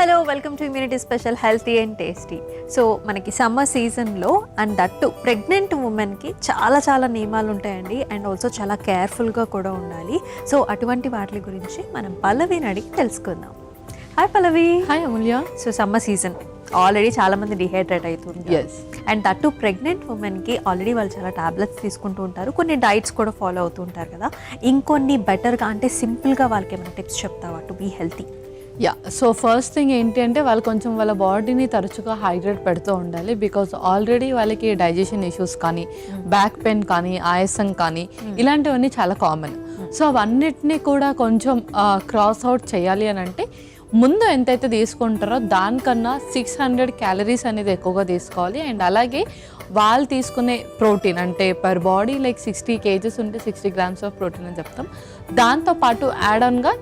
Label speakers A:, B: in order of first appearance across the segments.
A: Hello welcome to immunity special healthy and tasty. So మనకి summer సీజన్లో and that pregnant ఉమెన్కి చాలా నియమాలు ఉంటాయండి అండ్ ఆల్సో చాలా కేర్ఫుల్గా కూడా ఉండాలి. సో అటువంటి వాటి గురించి మనం పల్లవిని అడిగి తెలుసుకుందాం. హాయ్ పల్లవి.
B: హాయ్ అమూల్య.
A: సో సమ్మర్ సీజన్ ఆల్రెడీ చాలామంది డిహైడ్రేట్ అవుతుంది. అండ్ దట్టు ప్రెగ్నెంట్ ఉమెన్కి ఆల్రెడీ వాళ్ళు చాలా టాబ్లెట్స్ తీసుకుంటూ ఉంటారు, కొన్ని డైట్స్ కూడా ఫాలో అవుతూ ఉంటారు కదా. ఇంకొన్ని బెటర్గా అంటే సింపుల్గా వాళ్ళకి ఏమైనా టిప్స్ చెప్తావా to be healthy?
B: So first thing ఏంటి అంటే వాళ్ళు కొంచెం వాళ్ళ బాడీని తరచుగా హైడ్రేట్ పెడుతూ ఉండాలి. బికాజ్ ఆల్రెడీ వాళ్ళకి డైజెషన్ ఇష్యూస్ కానీ బ్యాక్ పెయిన్ కానీ ఆయాసం కానీ ఇలాంటివన్నీ చాలా కామన్. సో అవన్నిటినీ కూడా కొంచెం క్రాస్ అవుట్ చేయాలి అని అంటే ముందు ఎంతైతే తీసుకుంటారో దానికన్నా 600 క్యాలరీస్ అనేది ఎక్కువగా తీసుకోవాలి. అండ్ అలాగే వాళ్ళు తీసుకునే ప్రోటీన్ అంటే పర్ బాడీ లైక్ 60 kgs ఉంటే 60 grams ఆఫ్ ప్రోటీన్ అని చెప్తాం. దాంతోపాటు యాడ్ ఆన్గా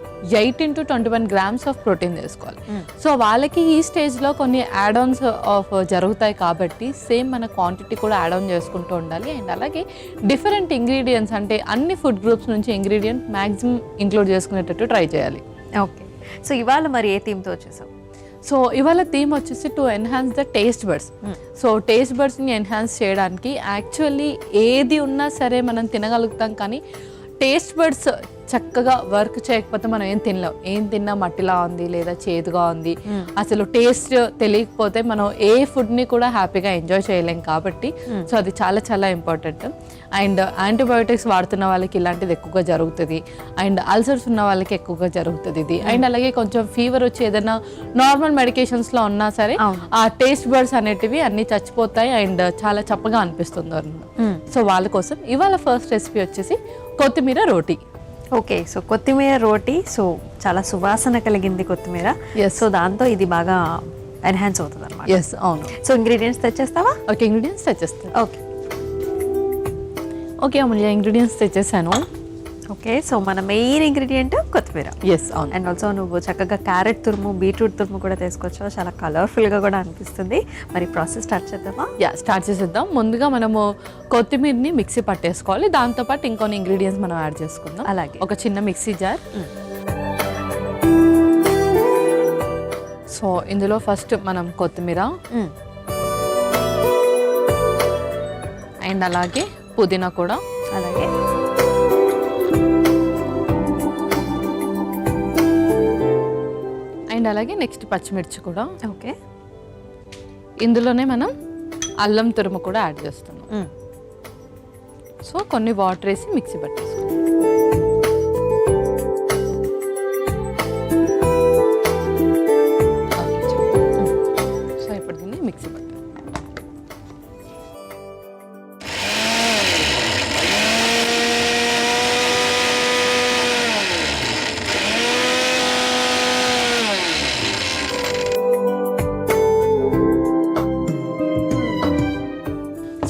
B: 8 into 21 grams ఆఫ్ ప్రోటీన్ తీసుకోవాలి. సో వాళ్ళకి ఈ స్టేజ్లో కొన్ని యాడ్ ఆన్స్ ఆఫ్ జరుగుతాయి కాబట్టి సేమ్ మన క్వాంటిటీ కూడా యాడ్ ఆన్ చేసుకుంటూ ఉండాలి. అండ్ అలాగే డిఫరెంట్ ఇంగ్రీడియంట్స్ అంటే అన్ని ఫుడ్ గ్రూప్స్ నుంచి ఇంగ్రీడియంట్ మ్యాక్సిమం ఇంక్లూడ్ చేసుకునేటట్టు ట్రై చేయాలి.
A: ఓకే, సో ఇవాళ మరి ఏ థీమ్తో వచ్చేసావు?
B: సో ఇవాళ థీమ్ వచ్చేసి to enhance the taste buds. So taste బడ్స్ని ఎన్హాన్స్ చేయడానికి యాక్చువల్లీ ఏది ఉన్నా సరే మనం తినగలుగుతాం, కానీ టేస్ట్ బడ్స్ చక్కగా వర్క్ చేయకపోతే మనం ఏం తిన్నా మట్టిలా ఉంది లేదా చేదుగా ఉంది, అసలు టేస్ట్ తెలియకపోతే మనం ఏ ఫుడ్ని కూడా హ్యాపీగా ఎంజాయ్ చేయలేం. కాబట్టి సో అది చాలా ఇంపార్టెంట్. అండ్ యాంటీబయోటిక్స్ వాడుతున్న వాళ్ళకి ఇలాంటిది ఎక్కువగా జరుగుతుంది, అండ్ అల్సర్స్ ఉన్న వాళ్ళకి ఎక్కువగా జరుగుతుంది ఇది. అండ్ అలాగే కొంచెం ఫీవర్ వచ్చి ఏదైనా నార్మల్ మెడికేషన్స్లో ఉన్నా సరే ఆ టేస్ట్ బర్డ్స్ అనేటివి అన్నీ చచ్చిపోతాయి అండ్ చాలా చప్పగా అనిపిస్తుంది అన్నమాట. సో వాళ్ళ కోసం ఇవాళ ఫస్ట్ రెసిపీ వచ్చేసి కొత్తిమీర రోటీ.
A: ఓకే, సో కొత్తిమీర రోటీ. సో చాలా సువాసన కలిగింది కొత్తిమీర. సో దాంతో ఇది బాగా ఎన్హాన్స్ అవుతుంది అన్నమాట.
B: ఎస్, అవును.
A: సో ఇంగ్రీడియంట్స్ తెచ్చేస్తావా?
B: ఓకే, ఇంగ్రీడియంట్స్ తెచ్చేస్తాను.
A: ఓకే
B: అమూల్య, ఇంగ్రీడియంట్స్ తెచ్చేసాను.
A: ఓకే, సో మన మెయిన్ ఇంగ్రీడియంట్ కొత్తిమీర.
B: ఎస్, అవును.
A: అండ్ ఆల్సో నువ్వు చక్కగా క్యారెట్ తురుము, బీట్రూట్ తురుము కూడా తీసుకొచ్చావు, చాలా కలర్ఫుల్గా కూడా అనిపిస్తుంది. మరి ప్రాసెస్ స్టార్ట్ చేద్దామా?
B: స్టార్ట్ చేసేద్దాం. ముందుగా మనము కొత్తిమీరని మిక్సీ పట్టేసుకోవాలి, దాంతోపాటు ఇంకొన్ని ఇంగ్రీడియంట్స్ మనం యాడ్ చేసుకుందాం.
A: అలాగే
B: ఒక చిన్న మిక్సీ జార్. సో ఇందులో ఫస్ట్ మనం కొత్తిమీర అండ్ అలాగే పుదీనా కూడా,
A: అలాగే
B: అండ్ అలాగే నెక్స్ట్ పచ్చిమిర్చి కూడా.
A: ఓకే,
B: ఇందులోనే మనం అల్లం తురుము కూడా యాడ్ చేస్తున్నాం. సో కొన్ని వాటర్ వేసి మిక్సీ పట్టేసుకుందాం. సో ఇప్పుడు దీన్ని మిక్సీ పట్టాలి.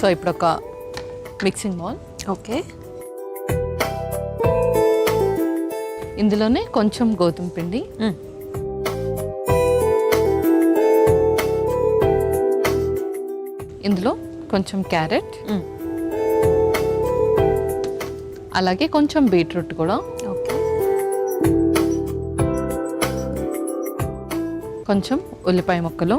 B: సో ఇప్పుడు ఒక మిక్సింగ్ బౌల్.
A: ఓకే,
B: ఇందులోనే కొంచెం గోధుమ పిండి, ఇందులో కొంచెం క్యారెట్, అలాగే కొంచెం బీట్రూట్ కూడా,
A: ఓకే,
B: కొంచెం ఉల్లిపాయ ముక్కలు,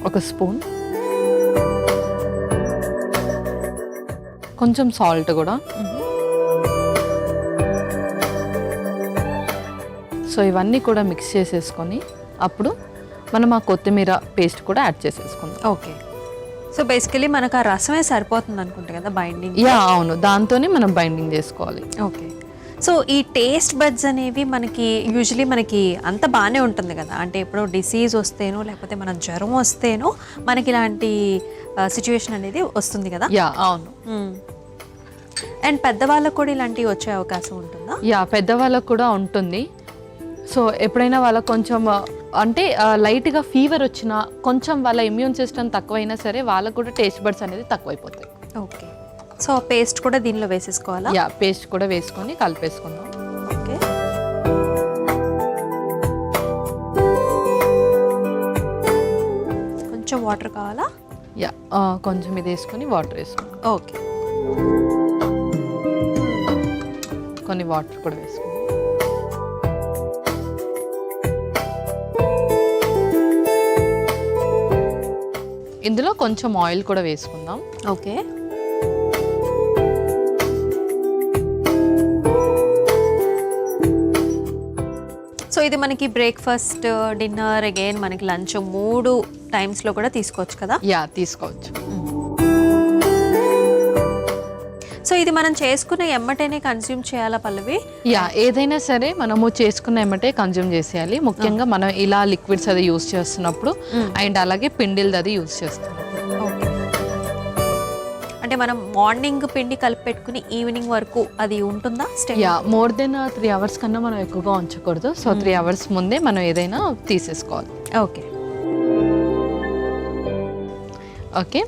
B: ఒక స్పూన్, కొంచెం సాల్ట్ కూడా. సో ఇవన్నీ కూడా మిక్స్ చేసేసుకొని అప్పుడు మనం ఆ కొత్తిమీర పేస్ట్ కూడా యాడ్ చేసేసుకుందాం.
A: ఓకే, సో బేసికలీ మనకు ఆ రసమే సరిపోతుంది అనుకుంటా కదా బైండింగ్?
B: అవును, దాంతోనే మనం బైండింగ్ చేసుకోవాలి.
A: ఓకే, సో ఈ టేస్ట్ బడ్స్ అనేవి మనకి యూజువలీ మనకి అంత బాగానే ఉంటుంది కదా, అంటే ఇప్పుడు డిసీజ్ వస్తేనో లేకపోతే మన జ్వరం వస్తేనో మనకి ఇలాంటి సిచ్యువేషన్ అనేది వస్తుంది కదా?
B: అవును.
A: అండ్ పెద్దవాళ్ళకు కూడా ఇలాంటివి వచ్చే అవకాశం ఉంటుందా?
B: పెద్దవాళ్ళకు కూడా ఉంటుంది. సో ఎప్పుడైనా వాళ్ళకు కొంచెం అంటే లైట్గా ఫీవర్ వచ్చినా, కొంచెం వాళ్ళ ఇమ్యూన్ సిస్టమ్ తక్కువైనా సరే వాళ్ళకు కూడా టేస్ట్ బడ్స్ అనేది తక్కువైపోతాయి.
A: ఓకే, సో పేస్ట్ కూడా దీనిలో వేసేసుకోవాలా?
B: పేస్ట్ కూడా వేసుకొని కలిపేసుకుందాం.
A: ఓకే, కొంచెం వాటర్ కావాలా?
B: కొంచెం ఇది వేసుకొని వాటర్ వేసుకుందాం.
A: ఓకే,
B: కొన్ని వాటర్ కూడా వేసుకుందాం. ఇందులో కొంచెం ఆయిల్ కూడా వేసుకుందాం.
A: ఓకే. సో ఇది మనకి బ్రేక్ఫాస్ట్, డిన్నర్, అగైన్ మనకి లంచ్ 3 టైమ్స్లో కూడా తీసుకోవచ్చు కదా?
B: యా, తీసుకోవచ్చు.
A: సో ఇది మనం చేసుకున్న ఎమ్మటేనే కన్స్యూమ్ చేయాలా పల్లవి?
B: యా, ఏదైనా సరే మనము చేసుకున్న ఎమ్మటే కన్జ్యూమ్ చేసేయాలి. ముఖ్యంగా మనం ఇలా లిక్విడ్స్ అది యూస్ చేస్తున్నప్పుడు అండ్ అలాగే పిండిలది అది యూస్ చేస్తున్నాం.
A: ఓకే. అంటే మనం మార్నింగ్ పిండి కలిపి పెట్టుకుని ఈవినింగ్ వరకు అది ఉంటుందా?
B: యా, మోర్ దెన్ 3 hours కన్నా మనం ఎక్కువగా ఉంచకూడదు. సో 3 hours ముందే మనం ఏదైనా తీసేసుకోవాలి.
A: ఓకే.
B: ఓకే,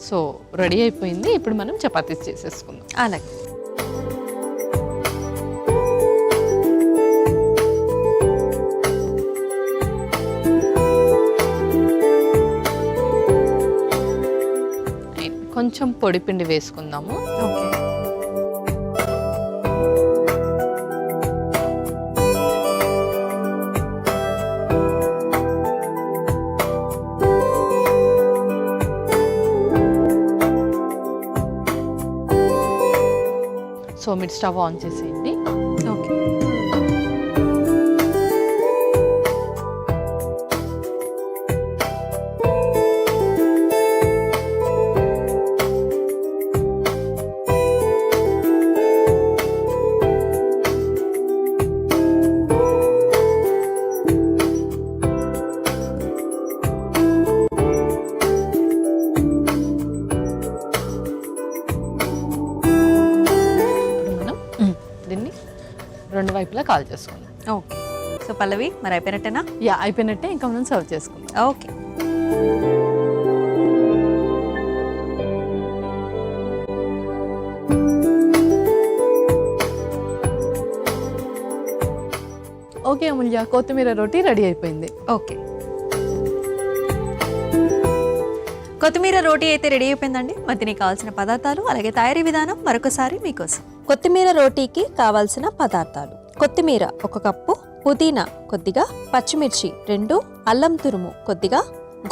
B: సో రెడీ అయిపోయింది. ఇప్పుడు మనం చపాతీస్ చేసేసుకుందాం.
A: అలాగే.
B: కొంచెం పొడి పిండి వేసుకుందాము.
A: ఓకే.
B: సో మీరు స్టవ్ ఆన్ చేసేయండి.
A: ఓకే.
B: దీన్ని 2 వైపులా కాల్ చేసుకుందాం.
A: ఓకే. సో పల్లవి మరి అయిపోయినట్టేనా?
B: యా, అయిపోయినట్టే. ఇంకా మనం సర్వ్ చేసుకుందాం.
A: ఓకే.
B: ఓకే అమూల్య, కొత్తిమీర రోటీ రెడీ అయిపోయింది.
A: ఓకే. కొత్తిమీర రోటీ అయితే రెడీ అయిపోయిందండి. మరి దీనికి కావాల్సిన పదార్థాలు అలాగే తయారీ విధానం మరొకసారి మీకోసం. కొత్తిమీర రోటీకి కావాల్సిన పదార్థాలు: కొత్తిమీర 1 కప్పు, పుదీనా కొద్దిగా, పచ్చిమిర్చి 2, అల్లం తురుము కొద్దిగా,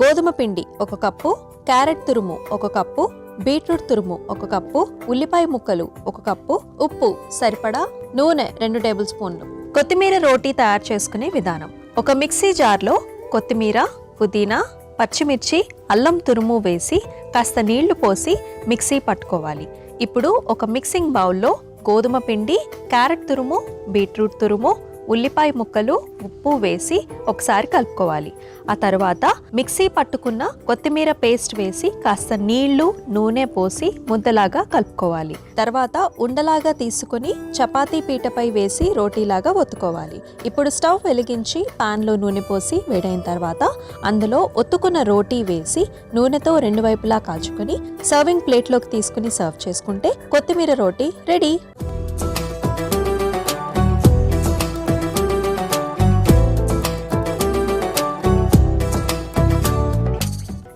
A: గోధుమ పిండి 1 కప్పు, క్యారెట్ తురుము 1 కప్పు, బీట్రూట్ తురుము 1 కప్పు, ఉల్లిపాయ ముక్కలు 1 కప్పు, ఉప్పు సరిపడా, నూనె 2 టేబుల్ స్పూన్లు. కొత్తిమీర రోటీ తయారు చేసుకునే విధానం: ఒక మిక్సీ జార్లో కొత్తిమీర, పుదీనా, పచ్చిమిర్చి, అల్లం తురుము వేసి కాస్త నీళ్లు పోసి మిక్సీ పట్టుకోవాలి. ఇప్పుడు ఒక మిక్సింగ్ బౌల్లో గోధుమ పిండి, క్యారెట్ తురుము, బీట్రూట్ తురుము, ఉల్లిపాయ ముక్కలు, ఉప్పు వేసి ఒకసారి కలుపుకోవాలి. ఆ తర్వాత మిక్సీ పట్టుకున్న కొత్తిమీర పేస్ట్ వేసి కాస్త నీళ్లు, నూనె పోసి ముద్దలాగా కలుపుకోవాలి. తర్వాత ఉండలాగా తీసుకుని చపాతీ పీటపై వేసి రోటీలాగా ఒత్తుకోవాలి. ఇప్పుడు స్టవ్ వెలిగించి పాన్లో నూనె పోసి వేడైన తర్వాత అందులో ఒత్తుకున్న రోటీ వేసి నూనెతో 2 వైపులా కాల్చుకొని సర్వింగ్ ప్లేట్లోకి తీసుకుని సర్వ్ చేసుకుంటే కొత్తిమీర రోటీ రెడీ.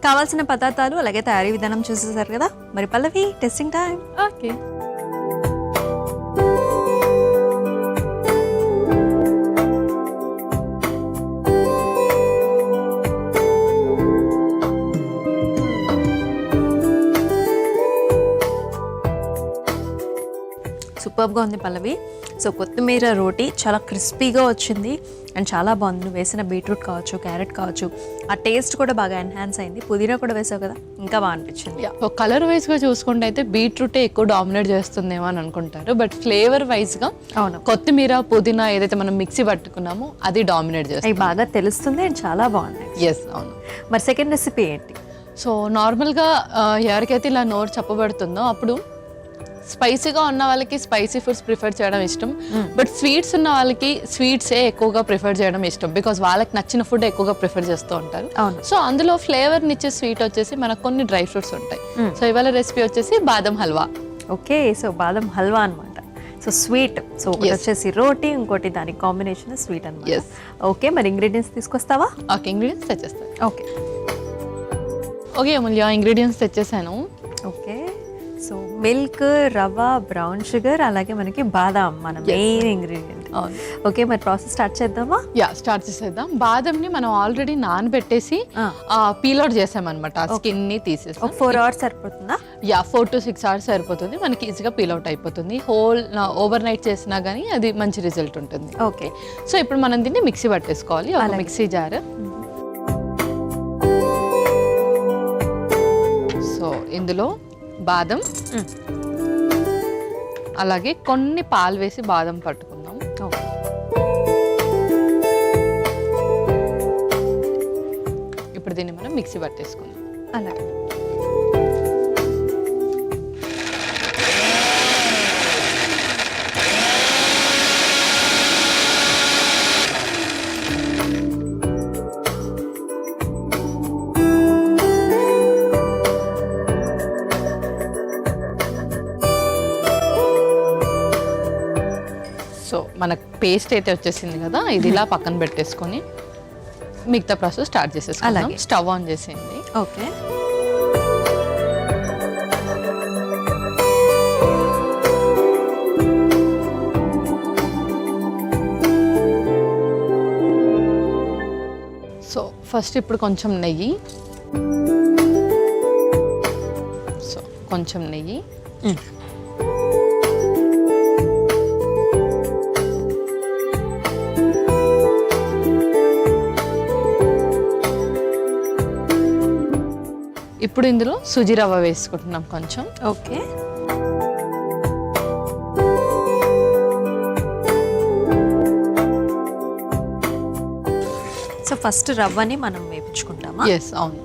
A: కావాల్సిన పదార్థాలు అలాగే తయారీ విధానం చూసేసారు కదా. మరి పల్లవి, టెస్టింగ్ టైం.
B: ఓకే.
A: సూపర్గా ఉంది పల్లవి. సో కొత్తిమీర రోటీ చాలా క్రిస్పీగా వచ్చింది అండ్ చాలా బాగుంది. నువ్వు వేసిన బీట్రూట్ కావచ్చు, క్యారెట్ కావచ్చు, ఆ టేస్ట్ కూడా బాగా ఎన్హాన్స్ అయింది. పుదీనా కూడా వేసావు కదా, ఇంకా బాగా అనిపించింది.
B: కలర్ వైజ్గా చూసుకుంటే అయితే బీట్రూటే ఎక్కువ డామినేట్ చేస్తుందేమో అని అనుకుంటారు, బట్ ఫ్లేవర్ వైజ్గా
A: అవును,
B: కొత్తిమీర, పుదీనా ఏదైతే మనం మిక్సీ పట్టుకున్నామో అది డామినేట్ చేస్తుంది.
A: అవి బాగా తెలుస్తుంది అండ్ చాలా బాగున్నాయి.
B: ఎస్, అవును.
A: మరి సెకండ్ రెసిపీ ఏంటి?
B: సో నార్మల్గా ఎవరికైతే ఇలా నోరు చెప్పబడుతుందో అప్పుడు స్పైసీగా ఉన్న వాళ్ళకి స్పైసీ ఫుడ్స్ ప్రిఫర్ చేయడం ఇష్టం, బట్ స్వీట్స్ ఉన్న వాళ్ళకి స్వీట్సే ఎక్కువగా ప్రిఫర్ చేయడం ఇష్టం, బికాస్ వాళ్ళకి నచ్చిన ఫుడ్ ఎక్కువగా ప్రిఫర్ చేస్తూ ఉంటారు. సో అందులో ఫ్లేవర్ని ఇచ్చే స్వీట్ వచ్చేసి మనకు కొన్ని డ్రై ఫ్రూట్స్ ఉంటాయి. సో ఇవాళ రెసిపీ వచ్చేసి బాదం హల్వా.
A: ఓకే, సో బాదం హల్వా అనమాట. సో స్వీట్, సో ఒకటి వచ్చేసి రోటీ, ఇంకోటి దానికి కాంబినేషన్ స్వీట్ అనమాట. ఓకే, మరి ఇంగ్రీడియంట్స్ తీసుకొస్తావా?
B: ఓకే, ఇంగ్రీడియంట్స్ తెచ్చేస్తాను.
A: ఓకే
B: ఓకే అమూల్య, ఇంగ్రీడియంట్స్ తెచ్చేసాను.
A: ఓకే, సో మిల్క్, రవ్వ, బ్రౌన్ షుగర్, అలాగే మనకి బాదాం మన మెయిన్ ఇంగ్రీడియంట్.
B: అవును.
A: ఓకే, మరి ప్రాసెస్ స్టార్ట్ చేద్దామా?
B: స్టార్ట్ చేసేద్దాం. బాదంని మనం ఆల్రెడీ నానబెట్టేసి పీల్ అవుట్ చేసామన్నమాట. ఆ స్కిన్ని తీసేసి
A: ఒక 4 hours సరిపోతుందా?
B: 4 to 6 hours సరిపోతుంది. మనకి ఈజీగా పీల్ అవుట్ అయిపోతుంది. ఓవర్ నైట్ చేసినా కానీ అది మంచి రిజల్ట్ ఉంటుంది.
A: ఓకే,
B: సో ఇప్పుడు మనం దీన్ని మిక్సీ పట్టేసుకోవాలి. ఒక మిక్సీ జార్. సో ఇందులో బాదం, అలాగే కొన్ని పాలు వేసి బాదం పట్టుకుందాం. ఇప్పుడు దీన్ని మనం మిక్సీ పట్టేసుకుందాం.
A: అలాగే.
B: సో మనకు పేస్ట్ అయితే వచ్చేసింది కదా, ఇది ఇలా పక్కన పెట్టేసుకొని మిగతా ప్రాసెస్ స్టార్ట్ చేసేసుకుందాం. స్టవ్ ఆన్ చేసేయండి.
A: ఓకే,
B: సో ఫస్ట్ ఇప్పుడు కొంచెం నెయ్యి. సో కొంచెం నెయ్యి, ఇప్పుడు ఇందులో సుజి రవ్వ వేసుకుంటున్నాం కొంచెం.
A: ఓకే, సో ఫస్ట్ రవ్వని మనం వేపించుకుంటామా?
B: ఎస్, అవును.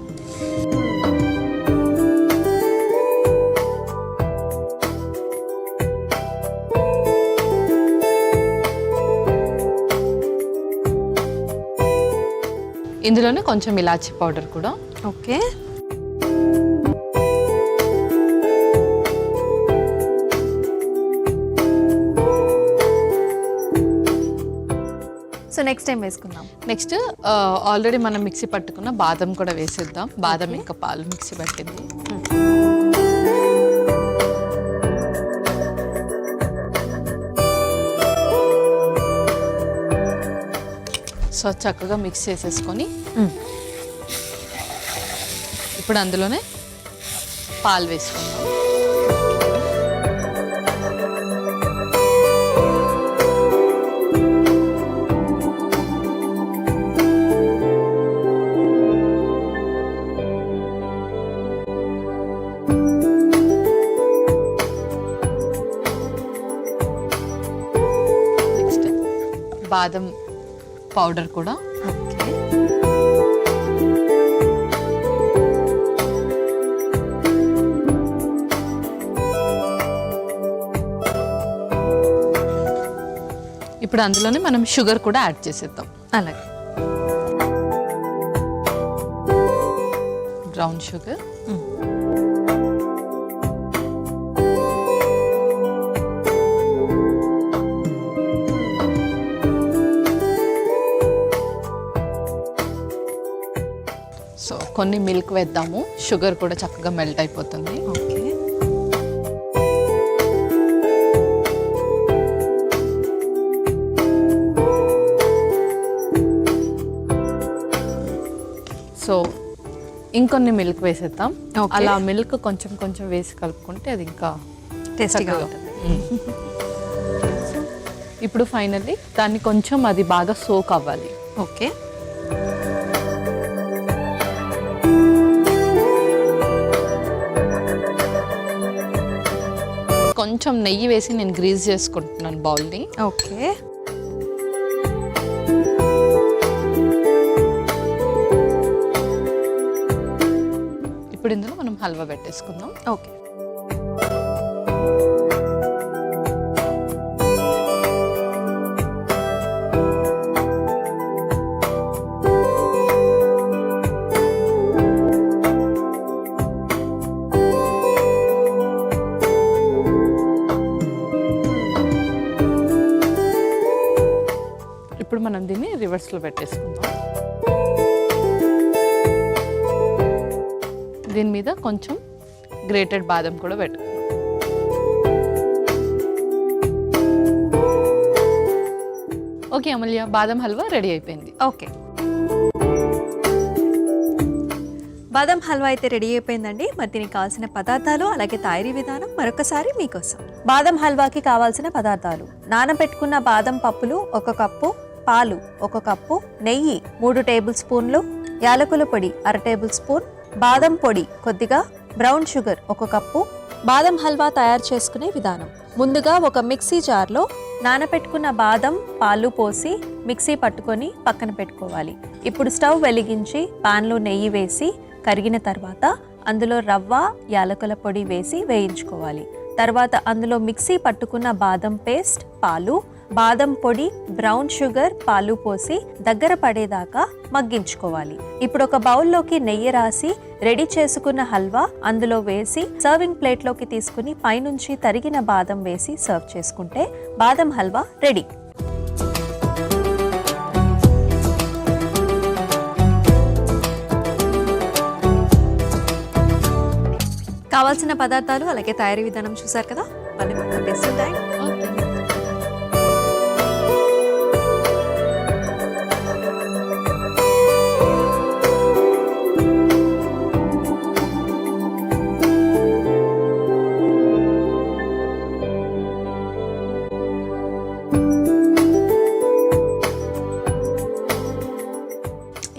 B: ఇందులోనే కొంచెం ఇలాచీ పౌడర్ కూడా.
A: ఓకే, సో నెక్స్ట్ టైం వేసుకుందాం.
B: నెక్స్ట్ ఆల్రెడీ మనం మిక్సీ పట్టుకున్న బాదం కూడా వేసేద్దాం. బాదం ఇంకా పాలు మిక్సీ పట్టింది. సో చక్కగా మిక్స్ చేసేసుకొని ఇప్పుడు అందులోనే పాలు వేసుకుందాం. నెక్స్ట్ బాదం పౌడర్ కూడా.
A: ఓకే,
B: ఇప్పుడు అందులోనే మనం షుగర్ కూడా యాడ్ చేసేద్దాం.
A: అలాగే.
B: బ్రౌన్ షుగర్, సో కొన్ని మిల్క్ వేద్దాము. షుగర్ కూడా చక్కగా మెల్ట్ అయిపోతుంది.
A: ఓకే,
B: సో ఇంకొన్ని మిల్క్ వేసేద్దాం.
A: Okay.
B: అలా మిల్క్ కొంచెం కొంచెం వేసి కలుపుకుంటే అది ఇంకా
A: టేస్టీగా
B: చక్కగా
A: ఉంటుంది.
B: ఇప్పుడు ఫైనల్లీ దాన్ని కొంచెం అది బాగా సోక్ అవ్వాలి.
A: ఓకే,
B: కొంచెం నెయ్యి వేసి నేను గ్రీజ్ చేసుకుంటున్నాను బౌల్ని.
A: ఓకే,
B: ఇప్పుడు ఇందులో మనం హల్వా పెట్టేసుకుందాం.
A: ఓకే,
B: ఇప్పుడు మనం దీన్ని రివర్స్లో పెట్టేసుకుందాం. దీని మీద కొంచెం గ్రేటెడ్ బాదం కూడా పెట్టుకుందాం. ఓకే అమూల్య, బాదం హల్వా రెడీ అయిపోయింది.
A: ఓకే, బాదం హల్వా అయితే రెడీ అయిపోయిందండి. మరి దీనికి కావాల్సిన పదార్థాలు అలాగే తయారీ విధానం మరొకసారి మీకోసం. బాదం హల్వాకి కావాల్సిన పదార్థాలు: నానబెట్టుకున్న బాదం పప్పులు 1 కప్పు, పాలు 1 కప్పు, నెయ్యి 3 టేబుల్ స్పూన్లు, యాలకుల పొడి 1/2 టేబుల్ స్పూన్, బాదం పొడి కొద్దిగా, బ్రౌన్ షుగర్ 1 కప్పు. బాదం హల్వా తయారు చేసుకునే విధానం: ముందుగా ఒక మిక్సీ జార్లో నానబెట్టుకున్న బాదం పాలు పోసి మిక్సీ పట్టుకొని పక్కన పెట్టుకోవాలి. ఇప్పుడు స్టవ్ వెలిగించి పాన్లో నెయ్యి వేసి కరిగిన తర్వాత అందులో రవ్వ, యాలకుల పొడి వేసి వేయించుకోవాలి. తర్వాత అందులో మిక్సీ పట్టుకున్న బాదం పేస్ట్, పాలు, బాదం పొడి, బ్రౌన్ షుగర్, పాలు పోసి దగ్గర పడేదాకా మగ్గించుకోవాలి. ఇప్పుడు ఒక బౌల్లోకి నెయ్యి రాసి రెడీ చేసుకున్న హల్వా అందులో వేసి సర్వింగ్ ప్లేట్లోకి తీసుకుని పైనుంచి తరిగిన బాదం వేసి సర్వ్ చేసుకుంటే బాదం హల్వా రెడీ. కావాల్సిన పదార్థాలు అలాగే తయారీ విధానం చూసారు కదా, మళ్ళీ మనం టేస్ట్ టైం.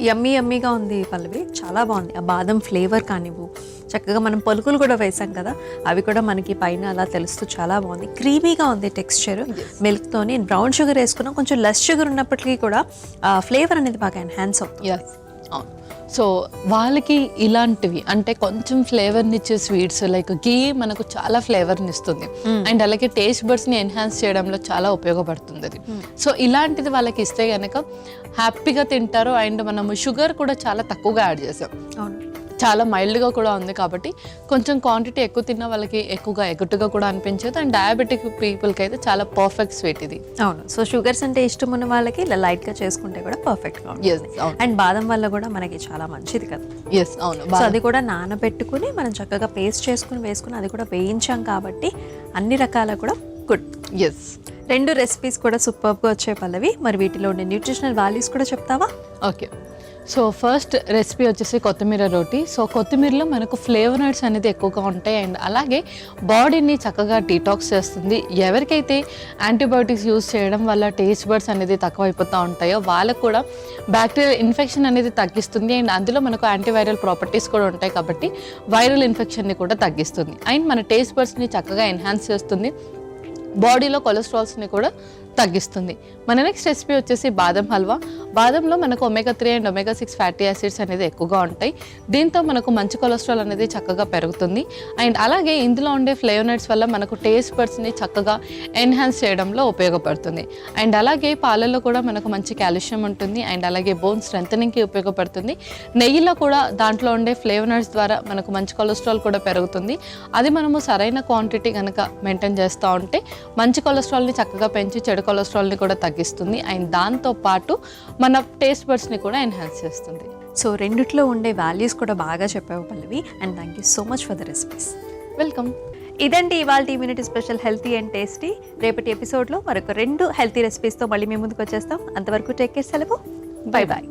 A: యమ్మీగా ఉంది పల్లవి, చాలా బాగుంది. ఆ బాదం ఫ్లేవర్ కానివ్వు, చక్కగా మనం పలుకులు కూడా వేసాం కదా, అవి కూడా మనకి పైన అలా తెలుస్తూ చాలా బాగుంది. క్రీమీగా ఉంది టెక్స్చర్, మిల్క్తోని. బ్రౌన్ షుగర్ వేసుకున్నాం, కొంచెం లెస్ షుగర్ ఉన్నప్పటికీ కూడా ఫ్లేవర్ అనేది బాగా ఎన్హాన్స్ అవుతుంది.
B: అవును. సో వాళ్ళకి ఇలాంటివి అంటే కొంచెం ఫ్లేవర్ని ఇచ్చే స్వీట్స్ లైక్ గీ మనకు చాలా ఫ్లేవర్ని ఇస్తుంది అండ్ అలాగే టేస్ట్ బడ్స్ని ఎన్హాన్స్ చేయడంలో చాలా ఉపయోగపడుతుంది అది. సో ఇలాంటిది వాళ్ళకి ఇస్తే కనుక హ్యాపీగా తింటారు. అండ్ మనము షుగర్ కూడా చాలా తక్కువగా యాడ్ చేసాం, చాలా మైల్డ్గా కూడా ఉంది కాబట్టి కొంచెం క్వాంటిటీ ఎక్కువ తిన్నా వాళ్ళకి ఎక్కువగా ఎగుటుగా కూడా అనిపించదు. అండ్ డయాబెటిక్ పీపుల్కి అయితే చాలా పర్ఫెక్ట్ స్వీట్ ఇది.
A: అవును. సో షుగర్స్ అంటే ఇష్టం ఉన్న వాళ్ళకి ఇలా లైట్గా చేసుకుంటే కూడా పర్ఫెక్ట్గా ఉంటుంది. అండ్ బాదం వల్ల కూడా మనకి చాలా మంచిది కదా.
B: ఎస్, అవును.
A: సో అది కూడా నానబెట్టుకుని మనం చక్కగా పేస్ట్ చేసుకుని వేసుకుని అది కూడా వేయించాం కాబట్టి అన్ని రకాల కూడా గుడ్.
B: ఎస్,
A: 2 రెసిపీస్ కూడా సూపర్గా వచ్చాయి పల్లవి. మరి వీటిలో ఉండే న్యూట్రిషనల్ వాల్యూస్ కూడా చెప్తావా?
B: ఓకే. సో ఫస్ట్ రెసిపీ వచ్చేసి కొత్తిమీర రోటీ. సో కొత్తిమీరలో మనకు ఫ్లేవనర్స్ అనేది ఎక్కువగా ఉంటాయి అండ్ అలాగే బాడీని చక్కగా డీటాక్స్ చేస్తుంది. ఎవరికైతే యాంటీబయాటిక్స్ యూజ్ చేయడం వల్ల టేస్ట్ బడ్స్ అనేది తక్కువైపోతూ ఉంటాయో వాళ్ళకు కూడా బ్యాక్టీరియల్ ఇన్ఫెక్షన్ అనేది తగ్గిస్తుంది అండ్ అందులో మనకు యాంటీవైరల్ ప్రాపర్టీస్ కూడా ఉంటాయి కాబట్టి వైరల్ ఇన్ఫెక్షన్ని కూడా తగ్గిస్తుంది అండ్ మన టేస్ట్ బడ్స్ని చక్కగా ఎన్హాన్స్ చేస్తుంది. బాడీలో కొలెస్ట్రాల్స్ని కూడా తగ్గిస్తుంది. మన నెక్స్ట్ రెసిపీ వచ్చేసి బాదం హల్వా. బాదంలో మనకు omega-3 and omega-6 fatty acids అనేది ఎక్కువగా ఉంటాయి. దీంతో మనకు మంచి కొలెస్ట్రాల్ అనేది చక్కగా పెరుగుతుంది అండ్ అలాగే ఇందులో ఉండే ఫ్లేవనట్స్ వల్ల మనకు టేస్ట్ బడ్స్ని చక్కగా ఎన్హాన్స్ చేయడంలో ఉపయోగపడుతుంది. అండ్ అలాగే పాలల్లో కూడా మనకు మంచి కాల్షియం ఉంటుంది అండ్ అలాగే బోన్ స్ట్రెంథనింగ్కి ఉపయోగపడుతుంది. నెయ్యిలో కూడా దాంట్లో ఉండే ఫ్లేవనట్స్ ద్వారా మనకు మంచి కొలెస్ట్రాల్ కూడా పెరుగుతుంది. అది మనము సరైన క్వాంటిటీ కనుక మెయింటైన్ చేస్తూ ఉంటే మంచి కొలెస్ట్రాల్ని చక్కగా పెంచి చెడు కొలెస్ట్రాల్ని కూడా తగ్గిస్తుంది అండ్ దాంతోపాటు మన టేస్ట్ బడ్స్ని కూడా ఎన్హాన్స్ చేస్తుంది.
A: సో రెండిట్లో ఉండే వాల్యూస్ కూడా బాగా చెప్పావు Pallavi and thank you so much for the recipes.
B: Welcome.
A: ఇదండి ఇవాళ immunity special healthy and tasty. రేపటి ఎపిసోడ్లో మరొక 2 హెల్తీ రెసిపీస్తో మళ్ళీ మీ ముందుకు వచ్చేస్తాం. అంతవరకు టేక్ కేర్, సెలవు, బై బాయ్.